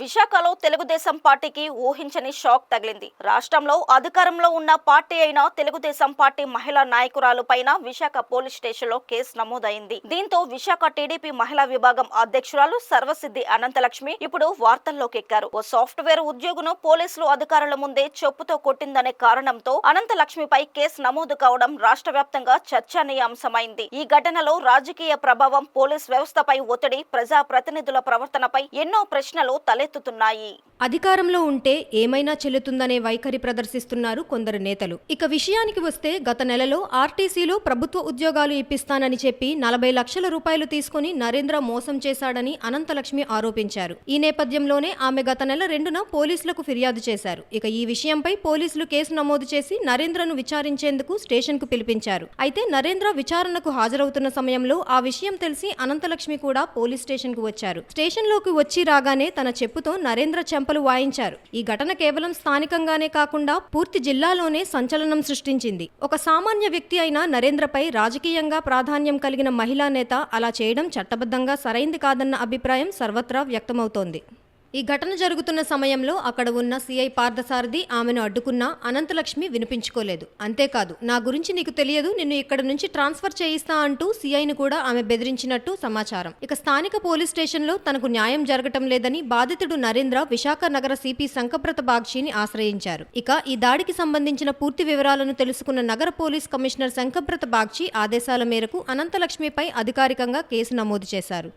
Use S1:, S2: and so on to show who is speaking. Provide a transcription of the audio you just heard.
S1: విశాఖలో తెలుగుదేశం పార్టీకి ఊహించని షాక్ తగిలింది. రాష్ట్రంలో అధికారంలో ఉన్న పార్టీ అయిన తెలుగుదేశం పార్టీ మహిళా నాయకురాలు పైన విశాఖ పోలీస్ స్టేషన్లో కేసు నమోదైంది. దీంతో విశాఖ టీడీపీ మహిళా విభాగం అధ్యక్షురాలు సర్వసిద్ధి అనంతలక్ష్మి ఇప్పుడు వార్తల్లోకి ఎక్కారు. ఓ సాఫ్ట్వేర్ ఉద్యోగును పోలీసులు అధికారుల ముందే చెప్పుతో కొట్టిందనే కారణంతో అనంతలక్ష్మిపై కేసు నమోదు కావడం రాష్ట్ర వ్యాప్తంగా చర్చనీయాంశమైంది. ఈ ఘటనలో రాజకీయ ప్రభావం, పోలీస్ వ్యవస్థపై ఒత్తిడి, ప్రజా ప్రతినిధుల ప్రవర్తనపై ఎన్నో ప్రశ్నలు తలెత్తుతున్నాయి.
S2: అధికారంలో ఉంటే ఏమైనా చెల్లుతుందనే వైఖరి ప్రదర్శిస్తున్నారు కొందరు నేతలు. ఇక విషయానికి వస్తే గత నెలలో ఆర్టీసీలో ప్రభుత్వ ఉద్యోగాలు ఇప్పిస్తానని చెప్పి 40 లక్షల రూపాయలు తీసుకుని నరేంద్ర మోసం చేశాడని అనంతలక్ష్మి ఆరోపించారు. ఈ నేపథ్యంలోనే ఆమె గత నెల 2న పోలీసులకు ఫిర్యాదు చేశారు. ఇక ఈ విషయంపై పోలీసులు కేసు నమోదు చేసి నరేంద్రను విచారించేందుకు స్టేషన్కు పిలిపించారు. అయితే నరేంద్ర విచారణకు హాజరవుతున్న సమయంలో ఆ విషయం తెలిసి అనంతలక్ష్మి కూడా పోలీస్ స్టేషన్కు వచ్చారు. స్టేషన్లోకి వచ్చి రాగానే తన చెప్పుతో నరేంద్ర చెంపలు వాయించారు. ఈ ఘటన కేవలం స్థానికంగానే కాకుండా పూర్తి జిల్లాలోనే సంచలనం సృష్టించింది. ఒక సామాన్య వ్యక్తి అయిన నరేంద్రపై రాజకీయంగా ప్రాధాన్యం కలిగిన మహిళా నేత అలా చేయడం చట్టబద్ధంగా సరైంది కాదన్న అభిప్రాయం సర్వత్రా వ్యక్తమవుతోంది. ఈ ఘటన జరుగుతున్న సమయంలో అక్కడ ఉన్న సిఐ పార్థసారథి ఆమెను అడ్డుకున్నా అనంతలక్ష్మి వినిపించుకోలేదు. అంతేకాదు, నా గురించి నీకు తెలియదు, నిన్ను ఇక్కడ నుంచి ట్రాన్స్ఫర్ చేయిస్తా అంటూ సిఐని కూడా ఆమె బెదిరించినట్టు సమాచారం. ఇక స్థానిక పోలీస్ స్టేషన్లో తనకు న్యాయం జరగటం లేదని బాధితుడు నరేంద్ర విశాఖ నగర సిపి శంకప్రత బాగ్షిని ఆశ్రయించారు. ఇక ఈ దాడికి సంబంధించిన పూర్తి వివరాలను తెలుసుకున్న నగర పోలీస్ కమిషనర్ శంకప్రత బాగ్షి ఆదేశాల మేరకు అనంతలక్ష్మిపై అధికారికంగా కేసు నమోదు చేశారు.